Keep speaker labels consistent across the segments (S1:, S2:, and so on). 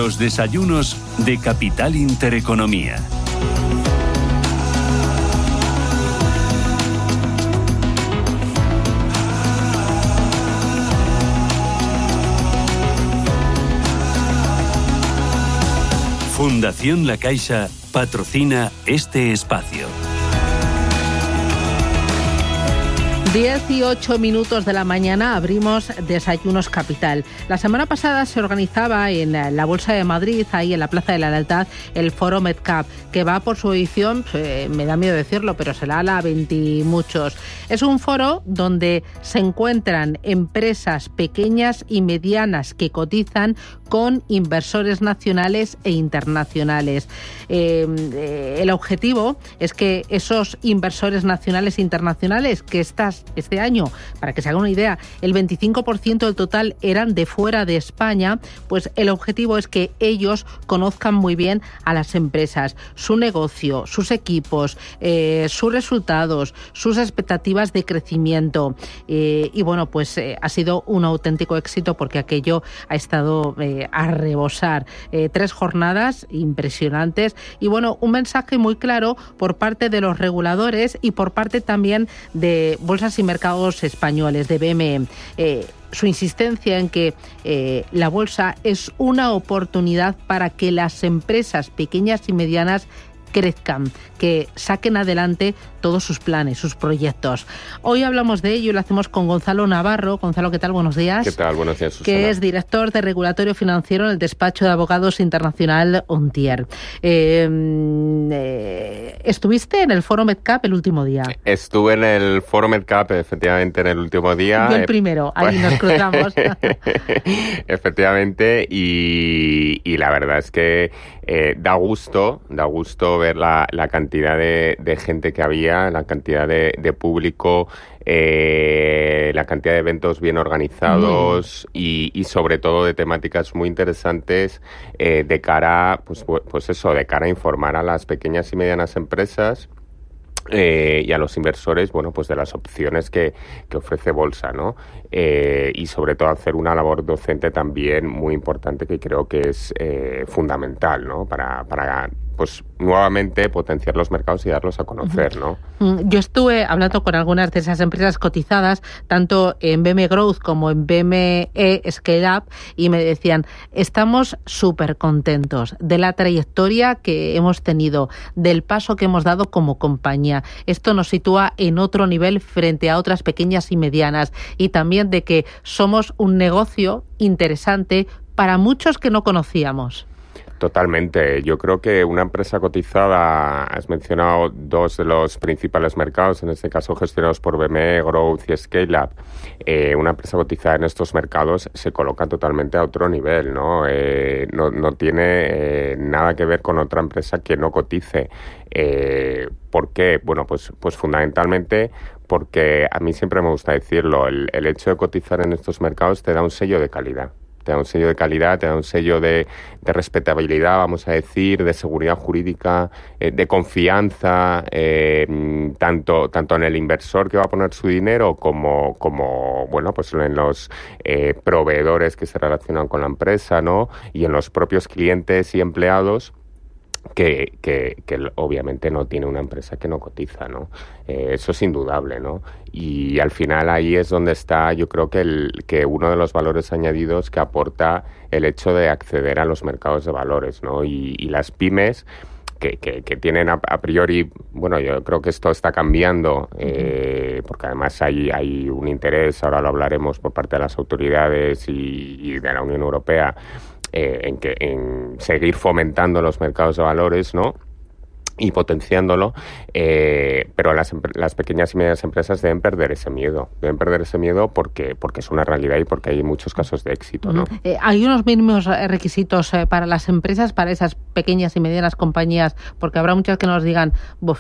S1: Los desayunos de Capital Intereconomía. Fundación La Caixa patrocina este espacio.
S2: 10:08 de la mañana abrimos Desayunos Capital. La semana pasada se organizaba en la Bolsa de Madrid, ahí en la Plaza de la Lealtad, el Foro MedCap, que va por su edición, me da miedo decirlo, pero será la 20 y muchos. Es un foro donde se encuentran empresas pequeñas y medianas que cotizan con inversores nacionales e internacionales. El objetivo es que esos inversores nacionales e internacionales que este año, para que se haga una idea, el 25% del total eran de fuera de España, pues el objetivo es que ellos conozcan muy bien a las empresas, su negocio, sus equipos, sus resultados, sus expectativas de crecimiento. Y bueno, pues ha sido un auténtico éxito porque aquello ha estado a rebosar. 3 jornadas impresionantes y bueno, un mensaje muy claro por parte de los reguladores y por parte también de Bolsas y Mercados Españoles, de BME. Su insistencia en que la bolsa es una oportunidad para que las empresas pequeñas y medianas crezcan, que saquen adelante todos sus planes, sus proyectos. Hoy hablamos de ello y lo hacemos con Gonzalo Navarro. Gonzalo, ¿qué tal? Buenos días.
S3: ¿Qué tal? Buenos días, Susana.
S2: Que es director de Regulatorio Financiero en el despacho de abogados internacional Ontier. ¿Estuviste en el Foro MedCap el último día?
S3: Estuve en el Foro MedCap, efectivamente, en el último día.
S2: Yo el primero, ahí nos cruzamos.
S3: Efectivamente, y la verdad es que da gusto ver la cantidad de gente que había, la cantidad de público, la cantidad de eventos bien organizados y sobre todo de temáticas muy interesantes de cara, pues eso, de cara a informar a las pequeñas y medianas empresas y a los inversores, bueno, pues de las opciones que ofrece Bolsa, ¿no? Y sobre todo hacer una labor docente también muy importante que creo que es fundamental, ¿no? Para pues nuevamente potenciar los mercados y darlos a conocer, ¿no?
S2: Yo estuve hablando con algunas de esas empresas cotizadas, tanto en BME Growth como en BME Scale Up, y me decían, estamos súper contentos de la trayectoria que hemos tenido, del paso que hemos dado como compañía. Esto nos sitúa en otro nivel frente a otras pequeñas y medianas, y también de que somos un negocio interesante para muchos que no conocíamos.
S3: Totalmente. Yo creo que una empresa cotizada, has mencionado 2 de los principales mercados, en este caso gestionados por BME, Growth y Scale Up. Una empresa cotizada en estos mercados se coloca totalmente a otro nivel, ¿no? No tiene nada que ver con otra empresa que no cotice. ¿Por qué? Bueno, pues fundamentalmente porque a mí siempre me gusta decirlo, el hecho de cotizar en estos mercados te da un sello de calidad. Te da un sello de calidad, te da un sello de respetabilidad, vamos a decir, de seguridad jurídica, de confianza, tanto en el inversor que va a poner su dinero como bueno, pues en los proveedores que se relacionan con la empresa, ¿no? Y en los propios clientes y empleados que obviamente no tiene una empresa que no cotiza, ¿no? Eso es indudable, ¿no? Y al final ahí es donde está, yo creo que uno de los valores añadidos que aporta el hecho de acceder a los mercados de valores, ¿no? Y las pymes que tienen a priori, bueno, yo creo que esto está cambiando, porque además hay un interés, ahora lo hablaremos por parte de las autoridades y de la Unión Europea, en seguir fomentando los mercados de valores, ¿no? Y potenciándolo, pero las pequeñas y medianas empresas deben perder ese miedo porque es una realidad y porque hay muchos casos de éxito, ¿no?
S2: ¿Hay unos mínimos requisitos para las empresas, para esas pequeñas y medianas compañías? Porque habrá muchas que nos digan,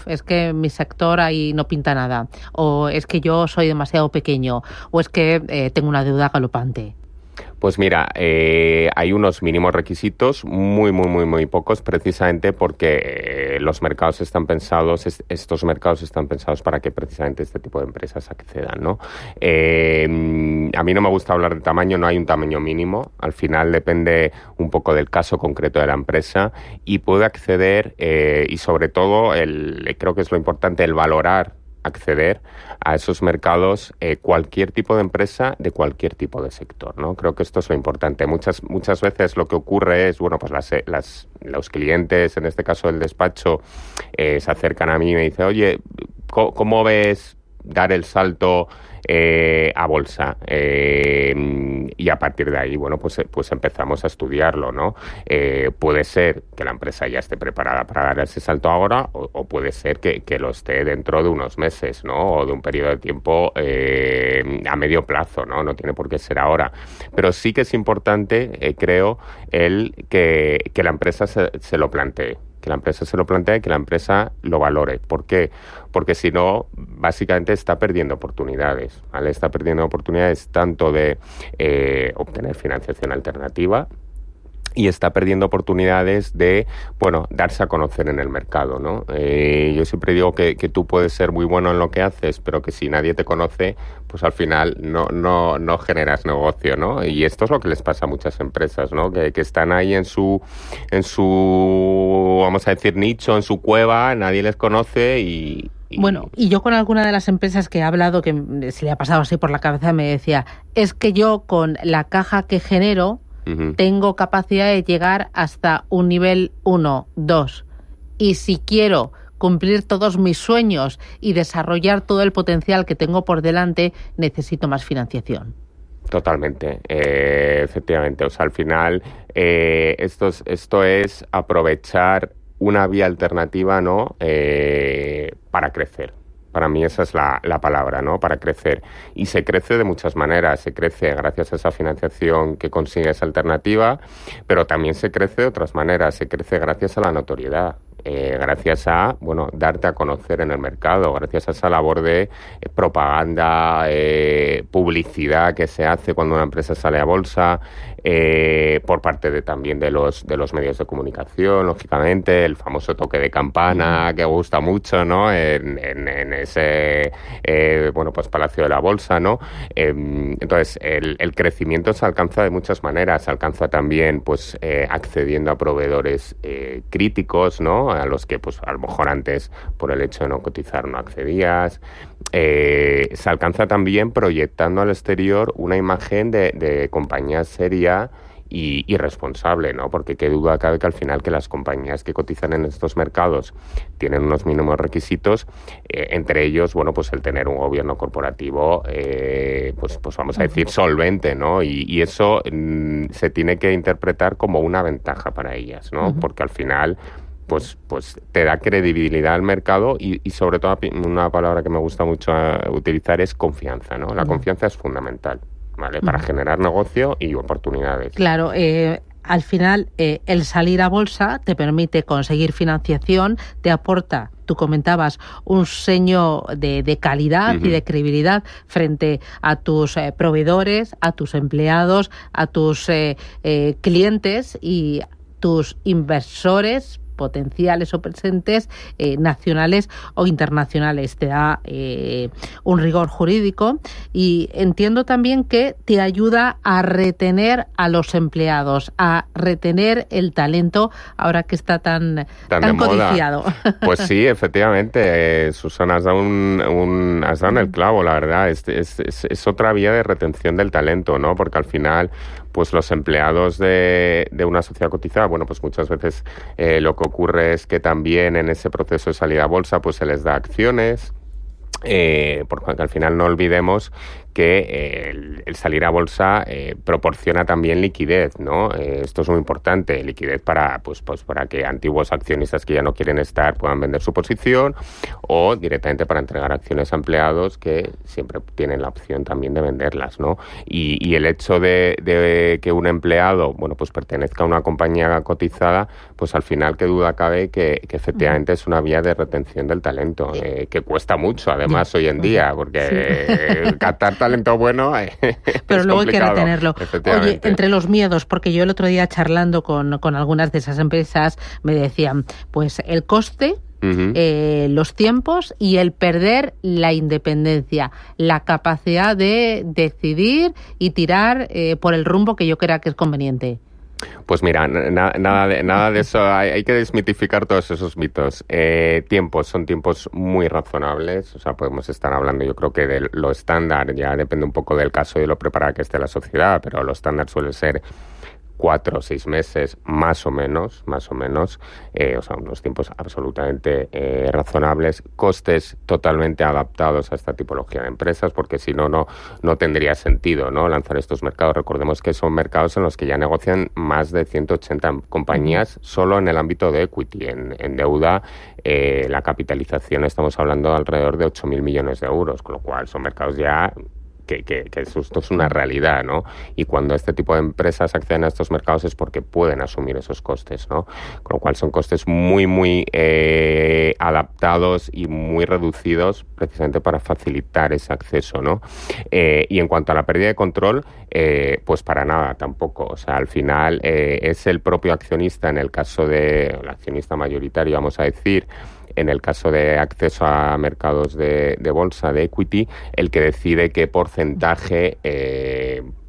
S2: es que mi sector ahí no pinta nada, o es que yo soy demasiado pequeño, o es que tengo una deuda galopante.
S3: Pues mira, hay unos mínimos requisitos, muy pocos, precisamente porque los mercados están pensados, estos mercados están pensados para que precisamente este tipo de empresas accedan, ¿no? A mí no me gusta hablar de tamaño, no hay un tamaño mínimo, al final depende un poco del caso concreto de la empresa y puede acceder, y sobre todo, creo que es lo importante, el valorar acceder a esos mercados cualquier tipo de empresa de cualquier tipo de sector, ¿no? Creo que esto es lo importante. Muchas veces lo que ocurre es, bueno, pues los clientes, en este caso el despacho, se acercan a mí y me dicen, oye, ¿cómo ves dar el salto a bolsa? Y a partir de ahí, bueno, pues empezamos a estudiarlo, ¿no? Puede ser que la empresa ya esté preparada para dar ese salto ahora o puede ser que lo esté dentro de unos meses, ¿no? O de un periodo de tiempo a medio plazo, ¿no? No tiene por qué ser ahora. Pero sí que es importante, creo, que la empresa se lo plantee. Que la empresa se lo plantee y que la empresa lo valore. ¿Por qué? Porque si no, básicamente está perdiendo oportunidades, ¿vale? Está perdiendo oportunidades tanto de obtener financiación alternativa y está perdiendo oportunidades de, bueno, darse a conocer en el mercado, ¿no? Yo siempre digo que tú puedes ser muy bueno en lo que haces, pero que si nadie te conoce, pues al final no generas negocio, ¿no? Y esto es lo que les pasa a muchas empresas, ¿no? Que están ahí en su, vamos a decir, nicho, en su cueva, nadie les conoce y...
S2: Bueno, y yo con alguna de las empresas que he hablado, que se le ha pasado así por la cabeza, me decía, es que yo con la caja que genero tengo capacidad de llegar hasta un nivel 1, 2. Y si quiero cumplir todos mis sueños y desarrollar todo el potencial que tengo por delante, necesito más financiación.
S3: Totalmente, efectivamente. O sea, al final esto es aprovechar una vía alternativa, ¿no? Para crecer. Para mí esa es la palabra, ¿no? Para crecer. Y se crece de muchas maneras. Se crece gracias a esa financiación que consigue esa alternativa, pero también se crece de otras maneras. Se crece gracias a la notoriedad. Gracias a, bueno, darte a conocer en el mercado, gracias a esa labor de propaganda, publicidad que se hace cuando una empresa sale a bolsa, por parte también de los medios de comunicación, lógicamente, el famoso toque de campana que gusta mucho, ¿no? En ese, bueno, pues Palacio de la Bolsa, ¿no? Entonces, el crecimiento se alcanza de muchas maneras, se alcanza también, pues, accediendo a proveedores críticos, ¿no? A los que, pues, a lo mejor antes, por el hecho de no cotizar, no accedías. Se alcanza también proyectando al exterior una imagen de compañía seria y responsable, ¿no? Porque qué duda cabe que al final que las compañías que cotizan en estos mercados tienen unos mínimos requisitos, entre ellos, bueno, pues el tener un gobierno corporativo, pues vamos a decir solvente, ¿no? Y eso se tiene que interpretar como una ventaja para ellas, ¿no? Porque al final pues te da credibilidad al mercado y sobre todo una palabra que me gusta mucho utilizar es confianza, ¿no? La confianza es fundamental, ¿vale? Para generar negocio y oportunidades.
S2: Claro, al final el salir a bolsa te permite conseguir financiación, te aporta, tú comentabas, un sello de calidad y de credibilidad frente a tus proveedores, a tus empleados, a tus clientes y tus inversores potenciales o presentes, nacionales o internacionales. Te da un rigor jurídico y entiendo también que te ayuda a retener a los empleados, a retener el talento ahora que está tan codiciado.
S3: Pues sí, efectivamente, Susana, has dado has dado en el clavo, la verdad. Es otra vía de retención del talento, ¿no? Porque al final, pues los empleados de una sociedad cotizada, bueno, pues muchas veces lo que ocurre es que también en ese proceso de salida a bolsa pues se les da acciones, porque al final no olvidemos que el salir a bolsa proporciona también liquidez, ¿no? Esto es muy importante, liquidez para que antiguos accionistas que ya no quieren estar puedan vender su posición o directamente para entregar acciones a empleados que siempre tienen la opción también de venderlas, ¿no? Y el hecho de que un empleado, bueno, pues pertenezca a una compañía cotizada, pues al final qué duda cabe que efectivamente es una vía de retención del talento, que cuesta mucho además hoy en día, porque captar talento talento bueno,
S2: pero
S3: es
S2: luego hay que
S3: complicado,
S2: retenerlo. Oye, entre los miedos, porque yo el otro día charlando con algunas de esas empresas me decían, pues el coste, los tiempos y el perder la independencia, la capacidad de decidir y tirar por el rumbo que yo crea que es conveniente.
S3: Pues mira, nada de eso, hay que desmitificar todos esos mitos. Son tiempos muy razonables, o sea, podemos estar hablando, yo creo que de lo estándar, ya depende un poco del caso y de lo preparada que esté la sociedad, pero lo estándar suele ser 4 o 6 meses, más o menos, o sea, unos tiempos absolutamente razonables, costes totalmente adaptados a esta tipología de empresas, porque si no tendría sentido, ¿no?, lanzar estos mercados. Recordemos que son mercados en los que ya negocian más de 180 compañías solo en el ámbito de equity. En deuda, la capitalización estamos hablando de alrededor de 8.000 millones de euros, con lo cual son mercados ya que esto es una realidad, ¿no? Y cuando este tipo de empresas acceden a estos mercados es porque pueden asumir esos costes, ¿no? Con lo cual son costes muy adaptados y muy reducidos precisamente para facilitar ese acceso, ¿no? Y en cuanto a la pérdida de control, pues para nada tampoco. O sea, al final es el propio accionista, en el caso de el accionista mayoritario, vamos a decir, en el caso de acceso a mercados de bolsa, de equity, el que decide qué porcentaje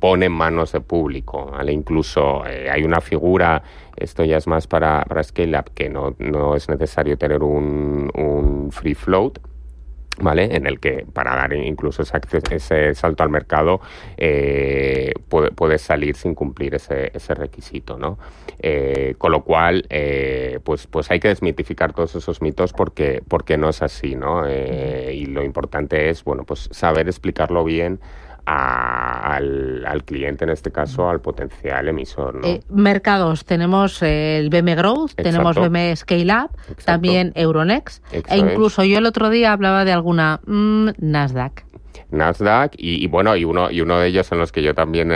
S3: pone en manos de público, ¿vale? Incluso hay una figura, esto ya es más para Scale Up, que no es necesario tener un free float, ¿vale? En el que para dar incluso ese salto al mercado puede salir sin cumplir ese requisito, ¿no? Con lo cual, pues hay que desmitificar todos esos mitos porque no es así, ¿no? Y lo importante es, bueno, pues saber explicarlo bien al cliente, en este caso al potencial emisor, ¿no?
S2: Mercados, tenemos el BM Growth,
S3: Exacto.
S2: tenemos BM Scale Up,
S3: Exacto.
S2: También Euronext,
S3: Eso
S2: incluso yo el otro día hablaba de alguna Nasdaq.
S3: Y uno de ellos en los que yo también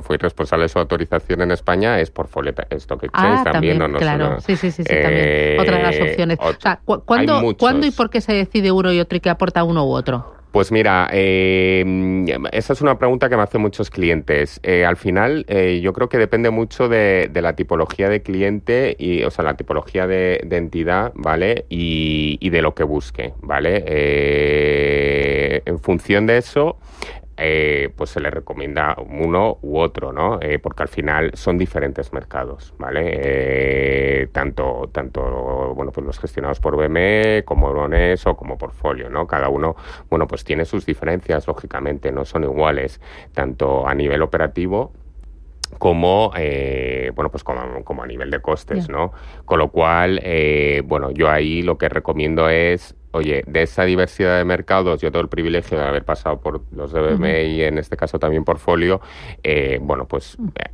S3: fui responsable de su autorización en España es Portfolio Stock Exchange también, ¿no?
S2: Claro, sí, también. Otra de las opciones. O sea, ¿cuándo y por qué se decide uno y otro y qué aporta uno u otro?
S3: Pues mira, esa es una pregunta que me hacen muchos clientes. Al final, yo creo que depende mucho de la tipología de cliente, o sea, la tipología de entidad, ¿vale? Y de lo que busque, ¿vale? En función de eso, pues se le recomienda uno u otro, ¿no? Porque al final son diferentes mercados, ¿vale? Tanto bueno, pues los gestionados por BME como Euronext o como Portfolio, ¿no? Cada uno, bueno, pues tiene sus diferencias, lógicamente, no son iguales, tanto a nivel operativo como como a nivel de costes, ¿no? Con lo cual, yo ahí lo que recomiendo es, oye, de esa diversidad de mercados, yo tengo el privilegio de haber pasado por los de BME y en este caso también Portfolio,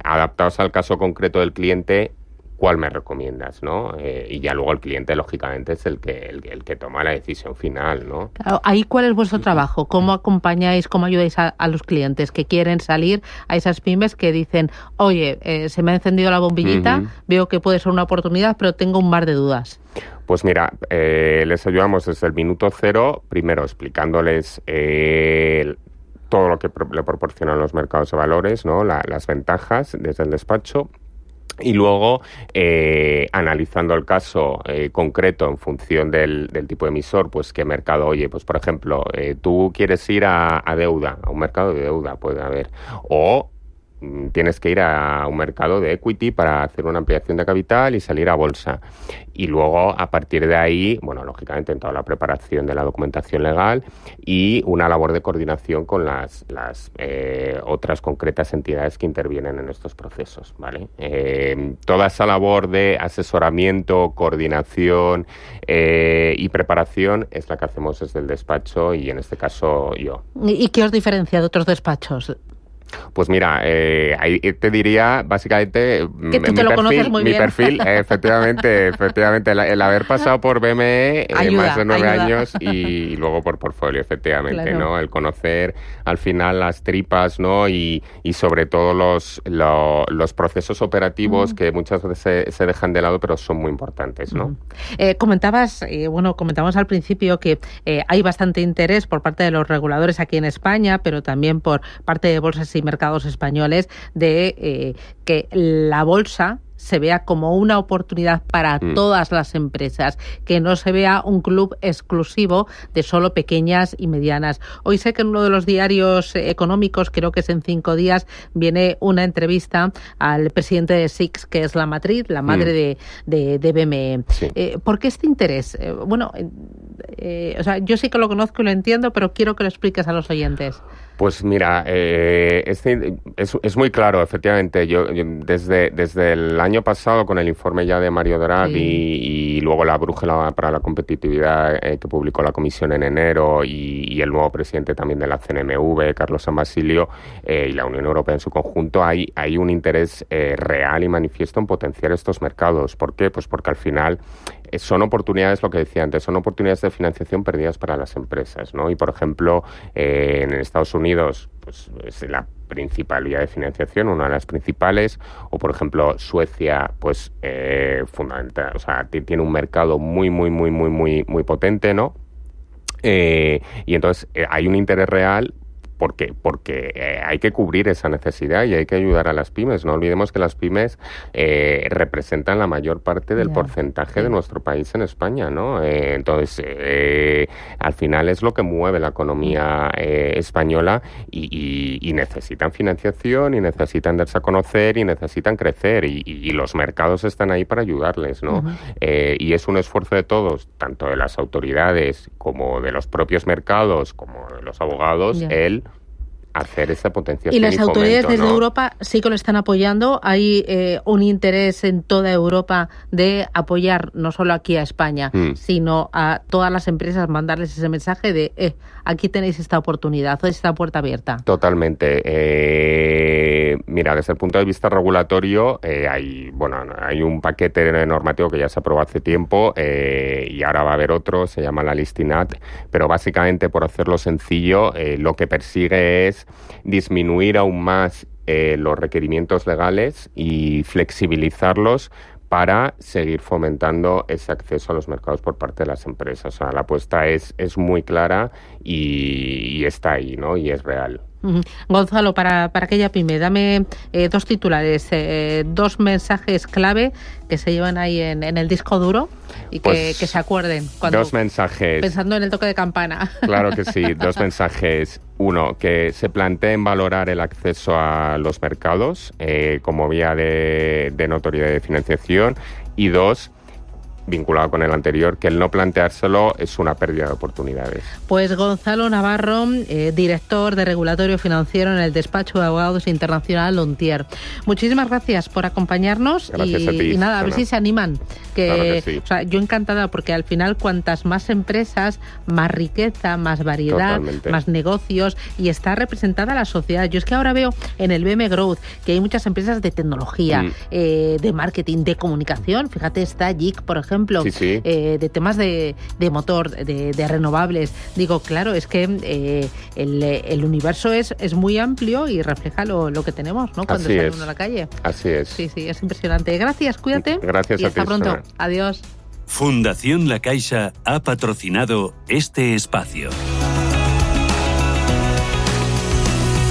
S3: adaptados al caso concreto del cliente, ¿cuál me recomiendas, no? Y ya luego el cliente, lógicamente, es el que toma la decisión final, ¿no?
S2: Claro, ahí, ¿cuál es vuestro trabajo? ¿Cómo acompañáis, cómo ayudáis a los clientes que quieren salir, a esas pymes que dicen, oye, se me ha encendido la bombillita, veo que puede ser una oportunidad, pero tengo un mar de dudas?
S3: Pues mira, les ayudamos desde el minuto cero, primero explicándoles todo lo que le proporcionan los mercados de valores, ¿no? Las ventajas desde el despacho. Y luego, analizando el caso concreto en función del tipo de emisor, pues qué mercado, oye, pues por ejemplo, tú quieres ir a deuda, a un mercado de deuda puede haber, o tienes que ir a un mercado de equity para hacer una ampliación de capital y salir a bolsa. Y luego, a partir de ahí, bueno, lógicamente en toda la preparación de la documentación legal y una labor de coordinación con las otras concretas entidades que intervienen en estos procesos, ¿vale? Toda esa labor de asesoramiento, coordinación y preparación es la que hacemos desde el despacho y en este caso yo.
S2: ¿Y qué os diferencia de otros despachos?
S3: Pues mira, ahí te diría básicamente
S2: que tú te lo conoces muy bien.
S3: Mi perfil, efectivamente, el haber pasado por BME más de 9 años y luego por portfolio, efectivamente, claro. ¿No? El conocer al final las tripas, ¿no? Y sobre todo los procesos operativos que muchas veces se dejan de lado, pero son muy importantes, ¿no?
S2: Comentamos al principio que hay bastante interés por parte de los reguladores aquí en España, pero también por parte de bolsas y mercados españoles de que la bolsa se vea como una oportunidad para todas las empresas, que no se vea un club exclusivo de solo pequeñas y medianas. Hoy sé que en uno de los diarios económicos, creo que es en 5 días, viene una entrevista al presidente de SIX, que es la matriz, la madre de BME.
S3: Sí.
S2: ¿Por qué este interés? Yo sí que lo conozco y lo entiendo, pero quiero que lo expliques a los oyentes.
S3: Pues mira, es muy claro, efectivamente. Yo desde el año pasado, con el informe ya de Mario Draghi y luego la brújula para la competitividad que publicó la Comisión en enero y el nuevo presidente también de la CNMV, Carlos San Basilio, y la Unión Europea en su conjunto, hay un interés real y manifiesto en potenciar estos mercados. ¿Por qué? Pues porque al final son oportunidades, lo que decía antes, son oportunidades de financiación perdidas para las empresas, ¿no? Y, por ejemplo, en Estados Unidos, pues es la principal vía de financiación, una de las principales, o, por ejemplo, Suecia, pues fundamental, o sea, tiene un mercado muy potente, ¿no? Y entonces hay un interés real. Porque hay que cubrir esa necesidad y hay que ayudar a las pymes. No olvidemos que las pymes representan la mayor parte del porcentaje de nuestro país en España, ¿no? Entonces, al final es lo que mueve la economía española y necesitan financiación y necesitan darse a conocer y necesitan crecer y los mercados están ahí para ayudarles, ¿no? Y es un esfuerzo de todos, tanto de las autoridades como de los propios mercados, como de los abogados, hacer esa potenciación
S2: y las autoridades
S3: fomento,
S2: desde
S3: ¿no?
S2: Europa sí que lo están apoyando. Hay un interés en toda Europa de apoyar no solo aquí a España, sino a todas las empresas, mandarles ese mensaje de aquí tenéis esta oportunidad, esta puerta abierta.
S3: Totalmente. Mira, desde el punto de vista regulatorio hay un paquete normativo que ya se aprobó hace tiempo y ahora va a haber otro, se llama la Listing Act, pero básicamente, por hacerlo sencillo, lo que persigue es disminuir aún más los requerimientos legales y flexibilizarlos para seguir fomentando ese acceso a los mercados por parte de las empresas. O sea, la apuesta es muy clara y está ahí, ¿no? Y es real.
S2: Gonzalo, para aquella pyme, dame 2 titulares, 2 mensajes clave que se llevan ahí en el disco duro y que se acuerden.
S3: 2 mensajes.
S2: Pensando en el toque de campana.
S3: Claro que sí, 2 mensajes. 1, que se planteen valorar el acceso a los mercados como vía de notoriedad de financiación. Y 2, vinculado con el anterior, que el no planteárselo es una pérdida de oportunidades.
S2: Pues Gonzalo Navarro, director de Regulatorio Financiero en el despacho de abogados internacional Lontier. Muchísimas gracias por acompañarnos.
S3: Gracias a ti,
S2: y nada, a ver si se animan.
S3: Claro que sí.
S2: O sea, yo encantada, porque al final cuantas más empresas, más riqueza, más variedad,
S3: Totalmente.
S2: Más negocios, y está representada la sociedad. Yo es que ahora veo en el BM Growth que hay muchas empresas de tecnología, de marketing, de comunicación. Fíjate, está JIC, por ejemplo,
S3: sí.
S2: De temas de motor, de renovables. Digo, claro, es que el universo es muy amplio y refleja lo que tenemos, ¿no? Cuando sale uno a la calle.
S3: Así es.
S2: Sí, es impresionante. Gracias, cuídate.
S3: Gracias
S2: y
S3: a
S2: hasta
S3: ti,
S2: pronto.
S3: Susana.
S2: Adiós.
S1: Fundación La Caixa ha patrocinado este espacio.